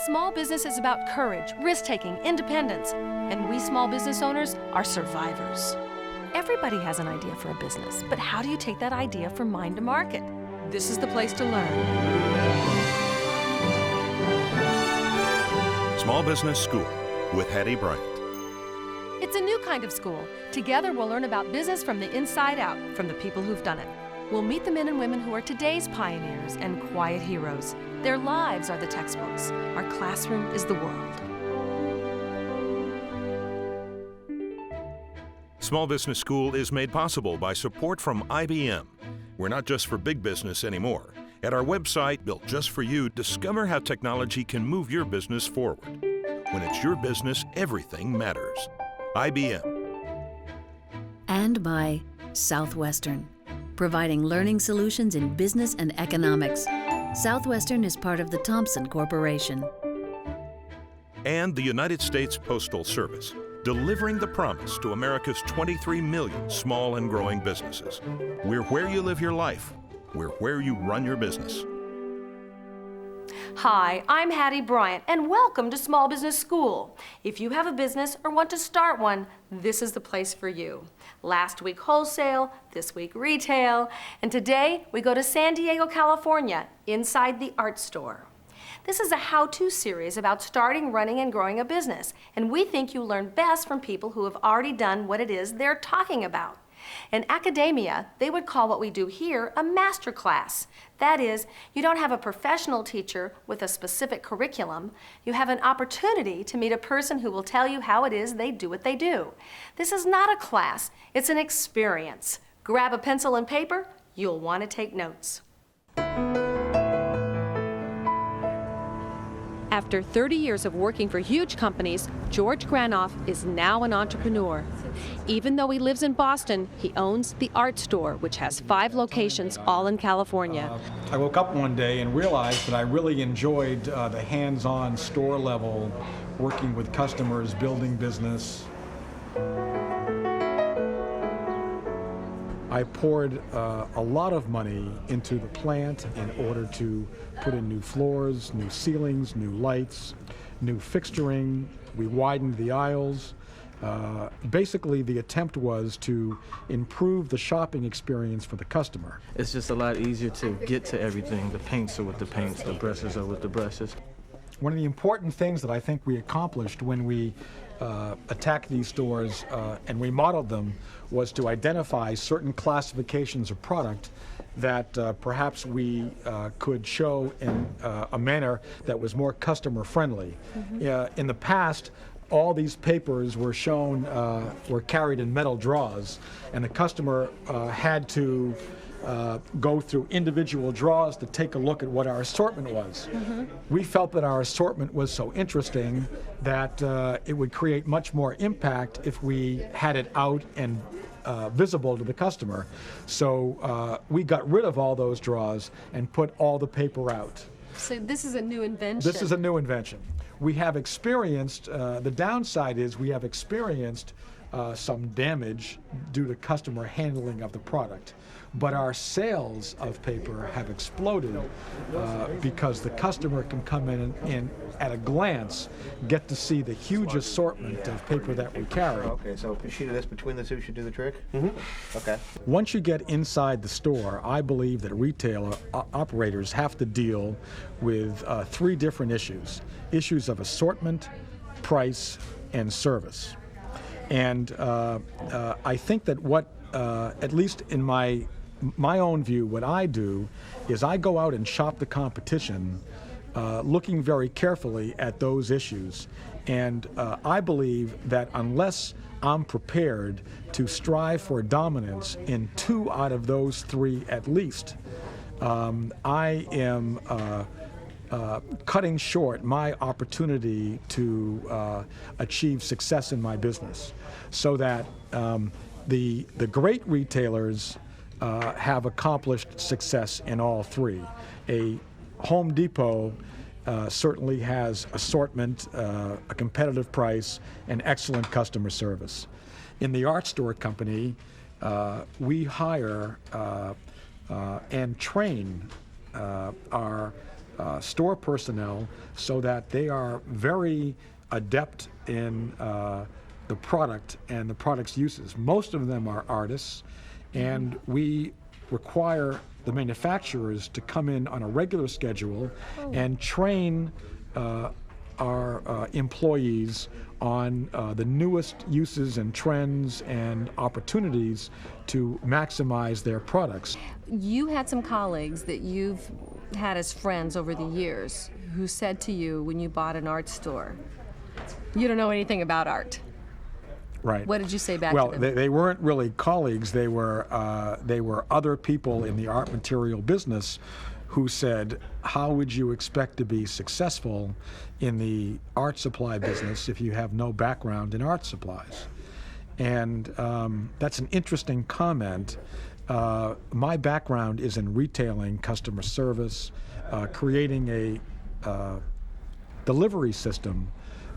Small business is about courage, risk-taking, independence, and we small business owners are survivors. Everybody has an idea for a business, but how do you take that idea from mind to market? This is the place to learn. Small Business School with Hattie Bryant. It's a new kind of school. Together we'll learn about business from the inside out, from the people who've done it. We'll meet the men and women who are today's pioneers and quiet heroes. Their lives are the textbooks. Our classroom is the world. Small Business School is made possible by support from IBM. We're not just for big business anymore. At our website, built just for you, discover how technology can move your business forward. When it's your business, everything matters. IBM. And by Southwestern, providing learning solutions in business and economics. Southwestern is part of the Thompson Corporation. And the United States Postal Service, delivering the promise to America's 23 million small and growing businesses. We're where you live your life. We're where you run your business. Hi, I'm Hattie Bryant, and welcome to Small Business School. If you have a business or want to start one, this is the place for you. Last week wholesale, this week retail, and today we go to San Diego, California, inside the art store. This is a how-to series about starting, running, and growing a business, and we think you learn best from people who have already done what it is they're talking about. In academia, they would call what we do here a master class. That is, you don't have a professional teacher with a specific curriculum. You have an opportunity to meet a person who will tell you how it is they do what they do. This is not a class, it's an experience. Grab a pencil and paper, you'll want to take notes. After 30 years of working for huge companies, George Granoff is now an entrepreneur. Even though he lives in Boston, he owns the art store, which has 5 locations, all in California. I woke up one day and realized that I really enjoyed the hands-on store level, working with customers, building business. I poured a lot of money into the plant in order to put in new floors, new ceilings, new lights, new fixturing. We widened the aisles. Basically, the attempt was to improve the shopping experience for the customer. It's just a lot easier to get to everything. The paints are with the paints, the brushes are with the brushes. One of the important things that I think we accomplished when we attacked these stores and remodeled them was to identify certain classifications of product that perhaps we could show in a manner that was more customer friendly. Mm-hmm. In the past, all these papers were shown, were carried in metal drawers, and the customer had to go through individual drawers to take a look at what our assortment was. Mm-hmm. We felt that our assortment was so interesting that it would create much more impact if we had it out and visible to the customer. So we got rid of all those drawers and put all the paper out. So this is a new invention. This is a new invention. We have experienced, the downside is we have experienced some damage due to customer handling of the product. But our sales of paper have exploded because the customer can come in and at a glance get to see the huge assortment of paper that we carry. Okay, so a sheet of this between the two should do the trick? Mm-hmm. Okay. Once you get inside the store, I believe that retail operators have to deal with 3 different issues. Issues of assortment, price, and service. And I think that what, at least in my own view, what I do is I go out and shop the competition, looking very carefully at those issues. And I believe that unless I'm prepared to strive for dominance in 2 out of those 3 at least, I am cutting short my opportunity to achieve success in my business. So that the great retailers have accomplished success in all 3. A Home Depot certainly has assortment, a competitive price, and excellent customer service. In the art store company, we hire and train our store personnel so that they are very adept in the product and the product's uses. Most of them are artists, and we require the manufacturers to come in on a regular schedule and train our employees on the newest uses and trends and opportunities to maximize their products. You had some colleagues that you've had as friends over the years who said to you when you bought an art store, "You don't know anything about art." Right. What did you say back to Well, them? they weren't really colleagues. They were other people in the art material business who said, how would you expect to be successful in the art supply business if you have no background in art supplies? And that's an interesting comment. My background is in retailing, customer service, creating a delivery system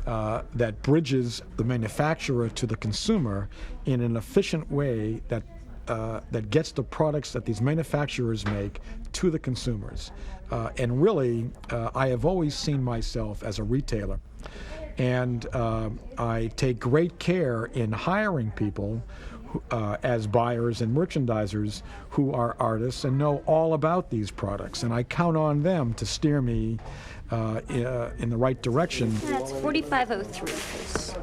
that bridges the manufacturer to the consumer in an efficient way that gets the products that these manufacturers make to the consumers. And really, I have always seen myself as a retailer. And I take great care in hiring people as buyers and merchandisers who are artists and know all about these products. And I count on them to steer me in the right direction. That's 4503, please.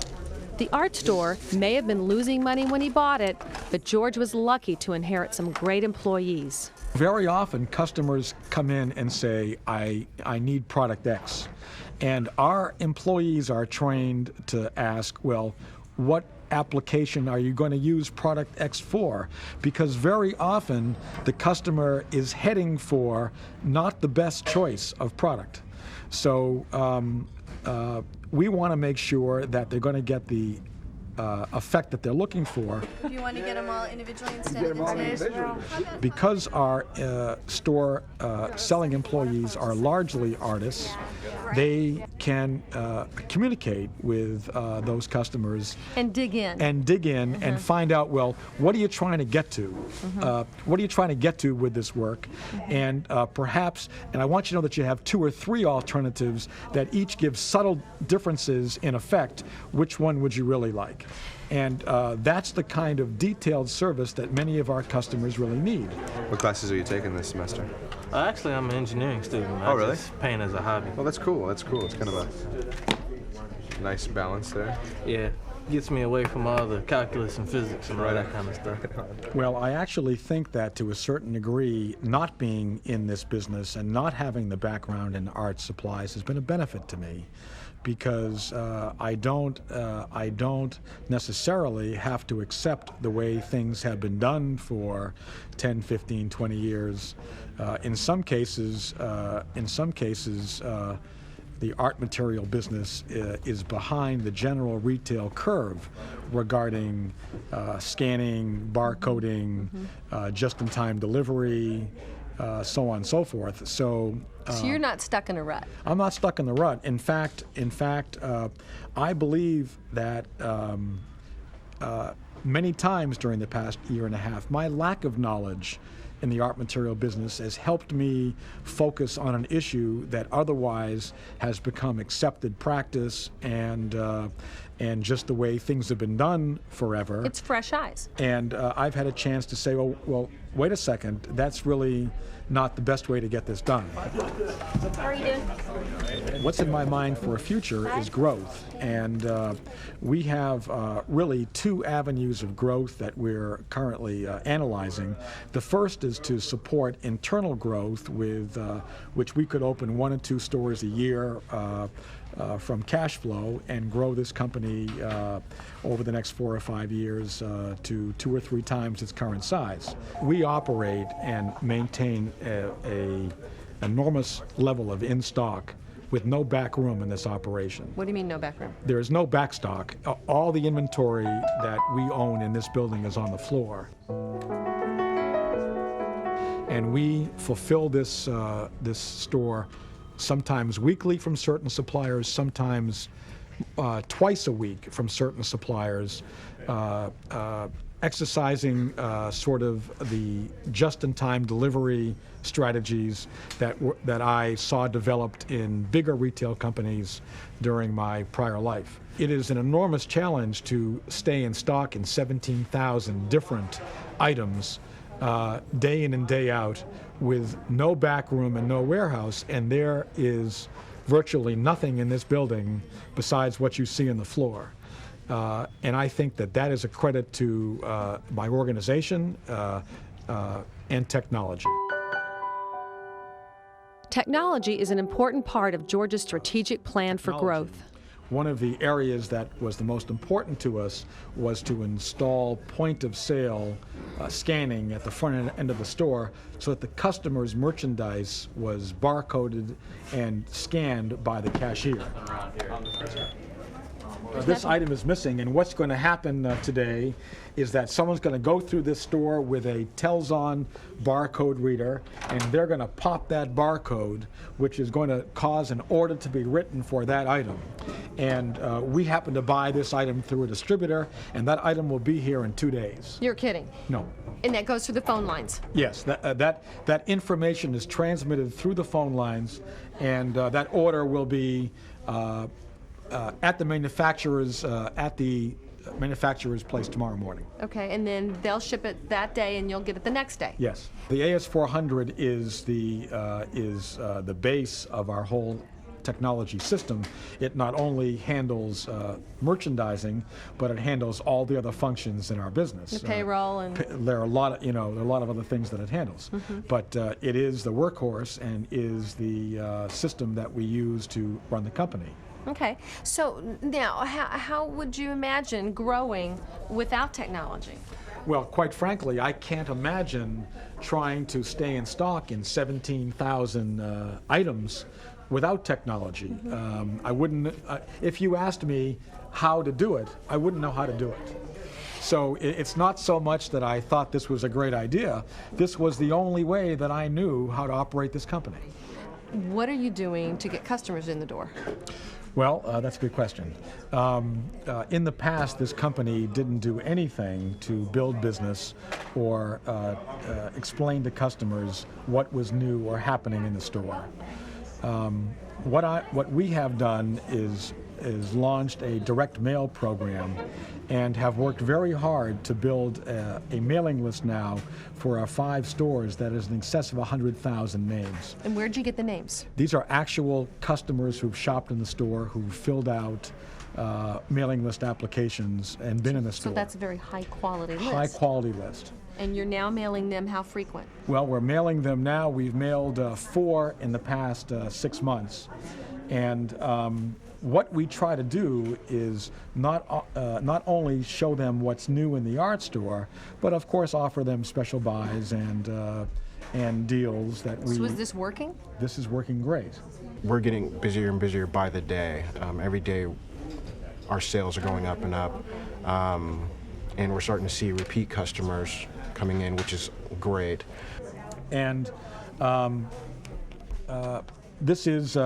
The art store may have been losing money when he bought it, but George was lucky to inherit some great employees. Very often, customers come in and say, I need product X. And our employees are trained to ask, well, what application are you going to use product X for? Because very often, the customer is heading for not the best choice of product. So we want to make sure that they're going to get the effect that they're looking for. Do you want to get them all individually instead of in today's? Because our store selling employees are largely artists, they can communicate with those customers And dig in. and find out, well, what are you trying to get to? What are you trying to get to with this work? And perhaps, and I want you to know that you have 2 or 3 alternatives that each give subtle differences in effect. Which one would you really like? And that's the kind of detailed service that many of our customers really need. What classes are you taking this semester? Actually, I'm an engineering student. Oh, really? I just paint as a hobby. Well, that's cool. That's cool. It's kind of a nice balance there. Yeah, gets me away from all the calculus and physics and all that kind of stuff. Well, I actually think that to a certain degree, not being in this business and not having the background in art supplies has been a benefit to me, because I don't necessarily have to accept the way things have been done for 10, 15, 20 years. In some cases, the art material business is behind the general retail curve regarding scanning, barcoding, just-in-time delivery, so on and so forth. So you're not stuck in a rut. I'm not stuck in the rut. In fact, I believe that many times during the past year and a half, my lack of knowledge in the art material business has helped me focus on an issue that otherwise has become accepted practice and just the way things have been done forever. It's fresh eyes. And I've had a chance to say, well, wait a second, that's really not the best way to get this done. How are you doing? What's in my mind for a future is growth, and we have really 2 avenues of growth that we're currently analyzing. The first is to support internal growth, with which we could open 1 or 2 stores a year from cash flow and grow this company over the next 4 or 5 years to 2 or 3 times its current size. We operate and maintain a enormous level of in-stock with no back room in this operation. What do you mean no back room? There is no back stock. All the inventory that we own in this building is on the floor. And we fulfill this store sometimes weekly from certain suppliers, sometimes twice a week from certain suppliers, exercising sort of the just-in-time delivery strategies that I saw developed in bigger retail companies during my prior life. It is an enormous challenge to stay in stock in 17,000 different items day in and day out with no back room and no warehouse, and there is virtually nothing in this building besides what you see on the floor. And I think that is a credit to my organization and technology. Technology is an important part of Georgia's strategic plan for growth. One of the areas that was the most important to us was to install point-of-sale scanning at the front end of the store so that the customer's merchandise was barcoded and scanned by the cashier. This item is missing, and what's going to happen today is that someone's going to go through this store with a Telzon barcode reader, and they're going to pop that barcode, which is going to cause an order to be written for that item. And we happen to buy this item through a distributor, and that item will be here in 2 days. You're kidding. No. And that goes through the phone lines. Yes, that information is transmitted through the phone lines, and that order will be at the manufacturer's place tomorrow morning. Okay, and then they'll ship it that day, and you'll get it the next day. Yes, the AS400 is the base of our whole technology system. It not only handles merchandising, but it handles all the other functions in our business. The payroll and there are a lot of other things that it handles. Mm-hmm. But it is the workhorse and is the system that we use to run the company. Okay, so now how would you imagine growing without technology? Well, quite frankly, I can't imagine trying to stay in stock in 17,000 items without technology. Mm-hmm. I wouldn't, if you asked me how to do it, I wouldn't know how to do it. So it's not so much that I thought this was a great idea. This was the only way that I knew how to operate this company. What are you doing to get customers in the door? Well, that's a good question. In the past, this company didn't do anything to build business or explain to customers what was new or happening in the store. What we have done is launched a direct mail program and have worked very hard to build a mailing list now for our 5 stores that is in excess of 100,000 names. And where'd you get the names? These are actual customers who've shopped in the store, who've filled out mailing list applications and been in the store. So that's a very high quality list. High quality list. And you're now mailing them how frequent? Well, we're mailing them now. We've mailed 4 in the past 6 months. And what we try to do is not only show them what's new in the art store, but of course offer them special buys and deals that we... So is this working? This is working great. We're getting busier and busier by the day. Every day our sales are going up and up, and we're starting to see repeat customers coming in, which is great. And this is...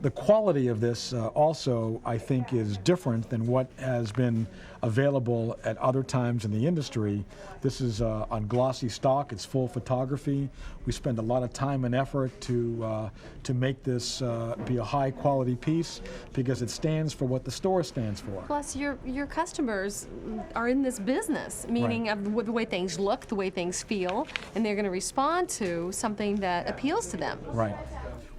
the quality of this also, I think, is different than what has been available at other times in the industry. This is on glossy stock. It's full photography. We spend a lot of time and effort to make this be a high-quality piece because it stands for what the store stands for. Plus, your customers are in this business, meaning Right. of the way things look, the way things feel, and they're going to respond to something that appeals to them. Right.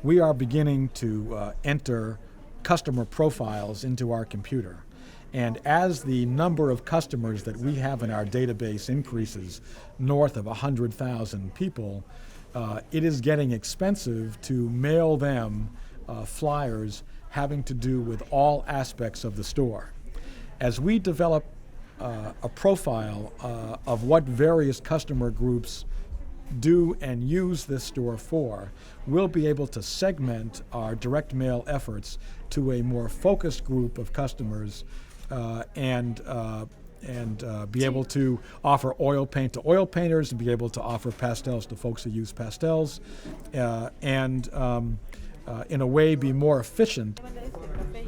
We are beginning to enter customer profiles into our computer. And as the number of customers that we have in our database increases north of 100,000 people, it is getting expensive to mail them flyers having to do with all aspects of the store. As we develop a profile of what various customer groups do and use this store for, we'll be able to segment our direct mail efforts to a more focused group of customers and be able to offer oil paint to oil painters, and be able to offer pastels to folks who use pastels, and in a way be more efficient.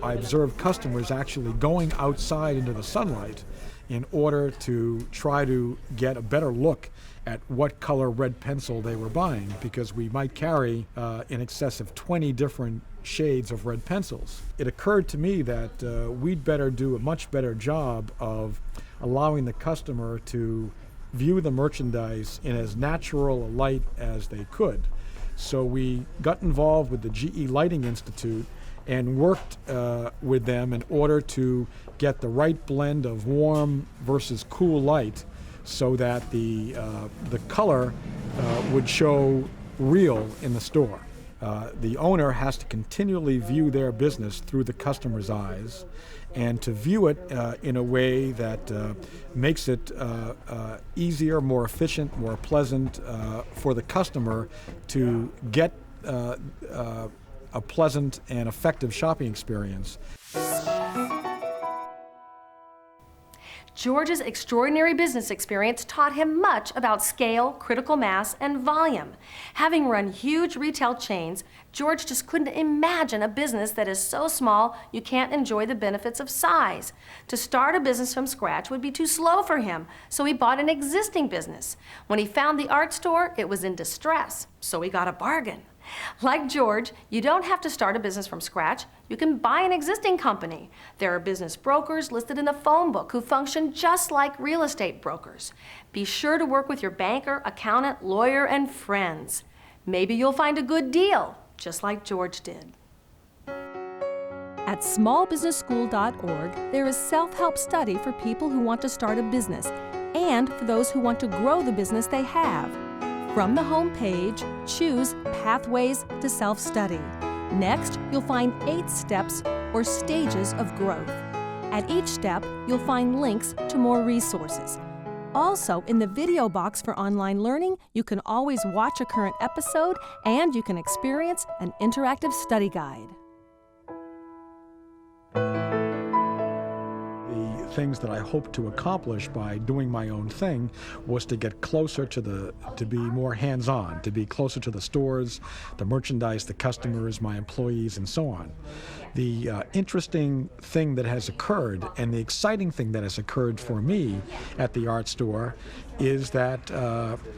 I observed customers actually going outside into the sunlight in order to try to get a better look at what color red pencil they were buying, because we might carry in excess of 20 different shades of red pencils. It occurred to me that we'd better do a much better job of allowing the customer to view the merchandise in as natural a light as they could. So we got involved with the GE Lighting Institute and worked with them in order to get the right blend of warm versus cool light so that the color would show real in the store. The owner has to continually view their business through the customer's eyes, and to view it in a way that makes it easier, more efficient, more pleasant for the customer to get a pleasant and effective shopping experience. George's extraordinary business experience taught him much about scale, critical mass, and volume. Having run huge retail chains, George just couldn't imagine a business that is so small you can't enjoy the benefits of size. To start a business from scratch would be too slow for him, so he bought an existing business. When he found the art store, it was in distress, so he got a bargain. Like George, you don't have to start a business from scratch. You can buy an existing company. There are business brokers listed in the phone book who function just like real estate brokers. Be sure to work with your banker, accountant, lawyer, and friends. Maybe you'll find a good deal, just like George did. At smallbusinessschool.org, there is self-help study for people who want to start a business and for those who want to grow the business they have. From the home page, choose Pathways to Self-Study. Next, you'll find 8 steps or stages of growth. At each step, you'll find links to more resources. Also, in the video box for online learning, you can always watch a current episode and you can experience an interactive study guide. Things that I hoped to accomplish by doing my own thing was to get closer to be more hands-on, to be closer to the stores, the merchandise, the customers, my employees, and so on. The interesting thing that has occurred and the exciting thing that has occurred for me at the art store is that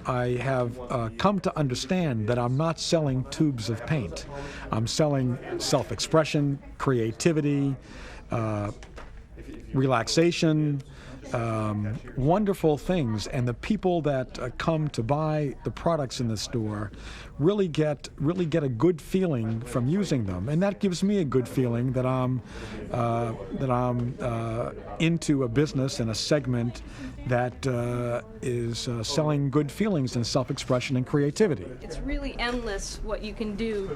I have come to understand that I'm not selling tubes of paint. I'm selling self-expression, creativity, relaxation, wonderful things, and the people that come to buy the products in the store really get a good feeling from using them, and that gives me a good feeling that I'm into a business and a segment that is selling good feelings and self-expression and creativity. It's really endless what you can do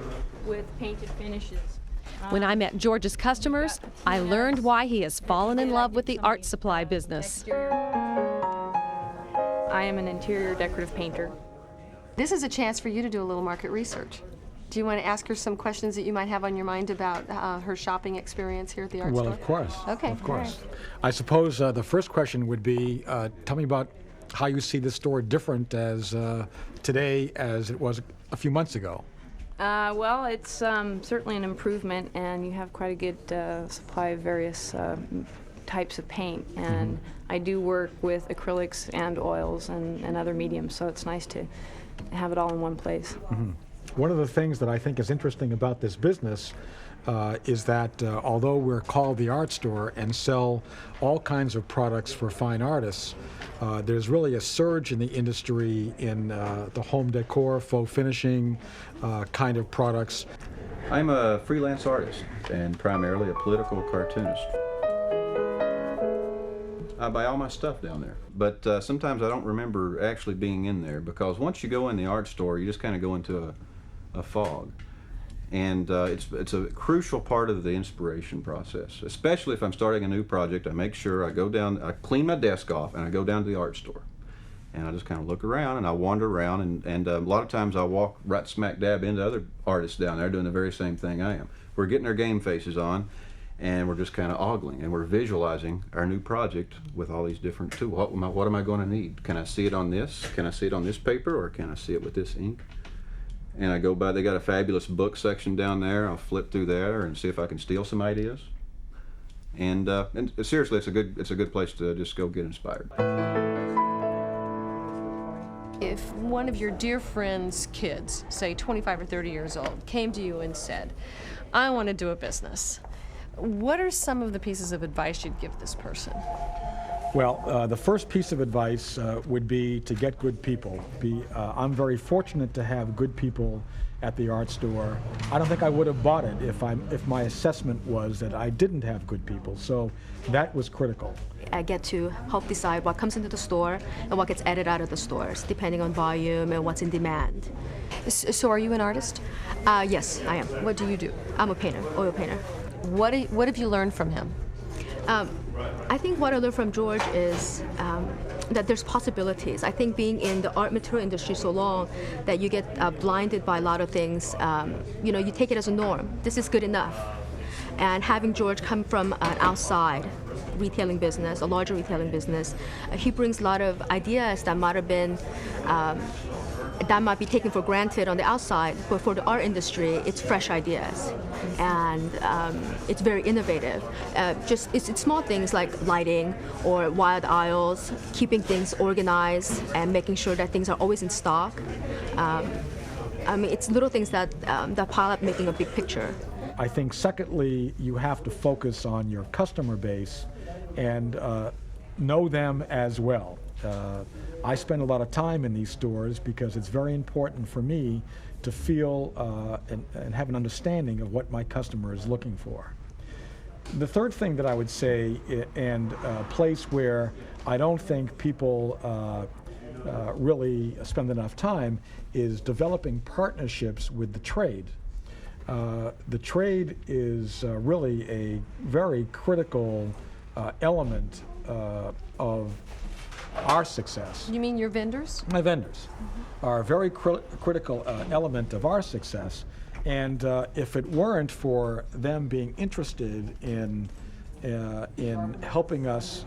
with painted finishes. When I met George's customers, I learned why he has fallen in love with the art supply business. I am an interior decorative painter. This is a chance for you to do a little market research. Do you want to ask her some questions that you might have on your mind about her shopping experience here at the art store? Well, of course. Okay. Of course. Right. I suppose the first question would be, tell me about how you see the store different as today as it was a few months ago. Well, it's certainly an improvement, and you have quite a good supply of various types of paint. And I do work with acrylics and oils and other mediums, so it's nice to have it all in one place. One of the things that I think is interesting about this business is that although we're called the art store and sell all kinds of products for fine artists, there's really a surge in the industry in the home decor, faux finishing kind of products. I'm a freelance artist and primarily a political cartoonist. I buy all my stuff down there, but sometimes I don't remember actually being in there, because once you go in the art store, you just kind of go into a fog. And it's a crucial part of the inspiration process, especially if I'm starting a new project. I make sure I go down, I clean my desk off, and I go down to the art store. And I just kind of look around and I wander around, and a lot of times I walk right smack dab into other artists down there doing the very same thing I am. We're getting our game faces on, and we're just kind of ogling, and we're visualizing our new project with all these different tools. What am I going to need? Can I see it on this? Can I see it on this paper, or can I see it with this ink? And I go by, they got a fabulous book section down there. I'll flip through there and see if I can steal some ideas. And seriously, it's a good place to just go get inspired. If one of your dear friend's kids, say 25 or 30 years old, came to you and said, I want to do a business, what are some of the pieces of advice you'd give this person? Well, the first piece of advice would be to get good people. I'm very fortunate to have good people at the art store. I don't think I would have bought it if my assessment was that I didn't have good people. So that was critical. I get to help decide what comes into the store and what gets added out of the stores, depending on volume and what's in demand. So are you an artist? Yes, I am. What do you do? I'm a painter, oil painter. What have you learned from him? I think what I learned from George is that there's possibilities. I think being in the art material industry so long that you get blinded by a lot of things, you take it as a norm. This is good enough. And having George come from an outside retailing business, a larger retailing business, he brings a lot of ideas that might have been that might be taken for granted on the outside, but for the art industry, it's fresh ideas, and it's very innovative. It's small things like lighting or wild aisles, keeping things organized and making sure that things are always in stock. It's little things that pile up, making a big picture. I think secondly, you have to focus on your customer base and know them as well. I spend a lot of time in these stores because it's very important for me to feel and have an understanding of what my customer is looking for. The third thing that I would say, and a place where I don't think people really spend enough time, is developing partnerships with the trade. The trade is really a very critical element of our success. You mean your vendors? My vendors are a very critical element of our success, and if it weren't for them being interested in helping us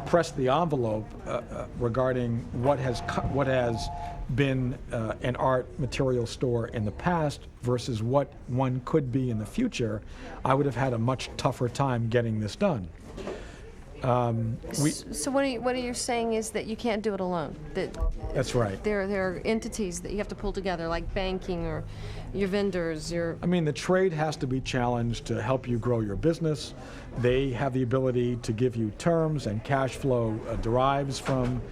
press the envelope regarding what has been an art material store in the past versus what one could be in the future, I would have had a much tougher time getting this done. So what are you saying is that you can't do it alone? That's right. There are entities that you have to pull together, like banking or your vendors. The trade has to be challenged to help you grow your business. They have the ability to give you terms, and cash flow derives from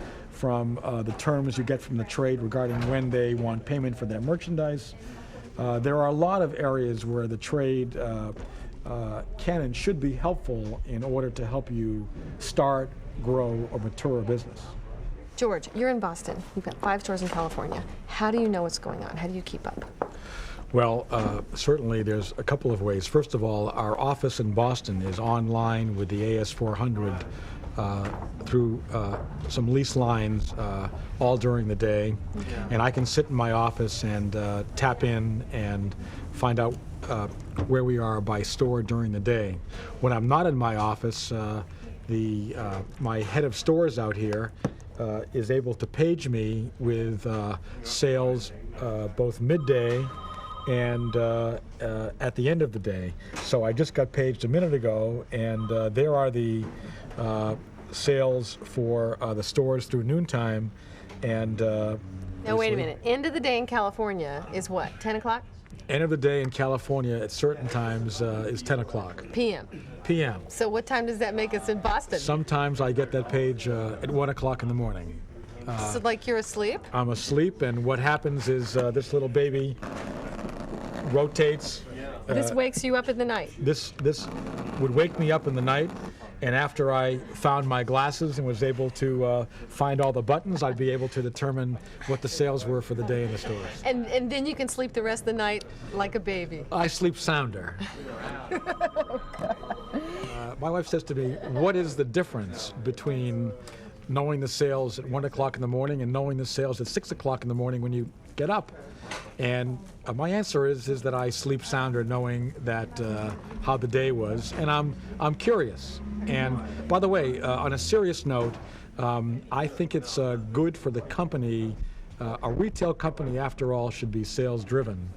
the terms you get from the trade regarding when they want payment for their merchandise. There are a lot of areas where the trade can and should be helpful in order to help you start, grow, or mature a business. George, you're in Boston. You've got 5 stores in California. How do you know what's going on? How do you keep up? Well, certainly there's a couple of ways. First of all, our office in Boston is online with the AS400 through some lease lines all during the day. And I can sit in my office and tap in and find out where we are by store during the day. When I'm not in my office, my head of stores out here is able to page me with sales both midday and at the end of the day. So I just got paged a minute ago, and there are the sales for the stores through noontime. And now wait a minute. End of the day in California is what? 10 o'clock? End of the day in California at certain times is 10 o'clock. PM. PM. So what time does that make us in Boston? Sometimes I get that page at 1 o'clock in the morning. So like you're asleep? I'm asleep, and what happens is this little baby rotates. This wakes you up in the night? This would wake me up in the night, and after I found my glasses and was able to find all the buttons, I'd be able to determine what the sales were for the day in the stores. And then you can sleep the rest of the night like a baby? I sleep sounder. My wife says to me, what is the difference between knowing the sales at 1 o'clock in the morning and knowing the sales at 6 o'clock in the morning when you get up? And my answer is that I sleep sounder knowing that how the day was, and I'm curious. And by the way, on a serious note, I think it's good for the company. A retail company, after all, should be sales driven.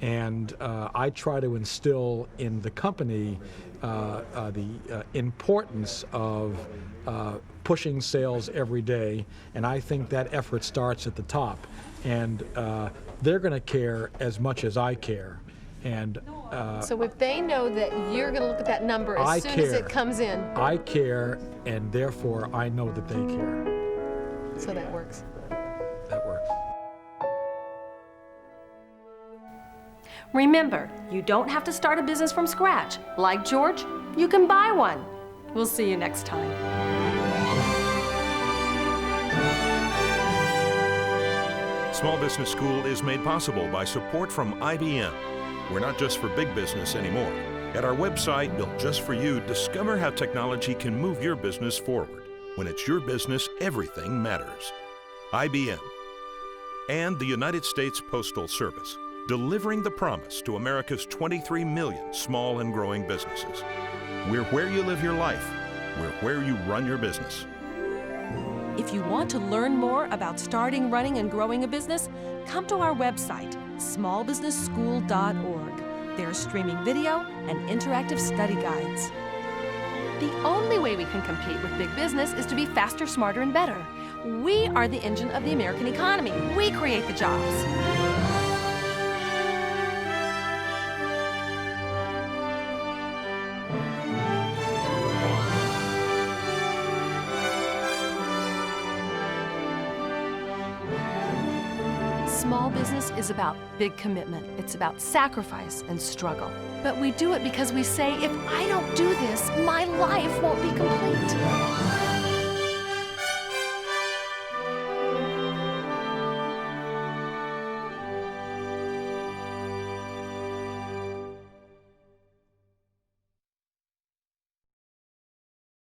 And I try to instill in the company the importance of pushing sales every day, and I think that effort starts at the top. And they're going to care as much as I care. And so if they know that you're going to look at that number as soon as it comes in. I care, and therefore I know that they care. So that works. That works. Remember, you don't have to start a business from scratch. Like George, you can buy one. We'll see you next time. Small Business School is made possible by support from IBM. We're not just for big business anymore. At our website, built just for you, discover how technology can move your business forward. When it's your business, everything matters. IBM and the United States Postal Service, delivering the promise to America's 23 million small and growing businesses. We're where you live your life. We're where you run your business. If you want to learn more about starting, running, and growing a business, come to our website, smallbusinessschool.org. There's streaming video and interactive study guides. The only way we can compete with big business is to be faster, smarter, and better. We are the engine of the American economy. We create the jobs. Small business is about big commitment. It's about sacrifice and struggle. But we do it because we say, if I don't do this, my life won't be complete.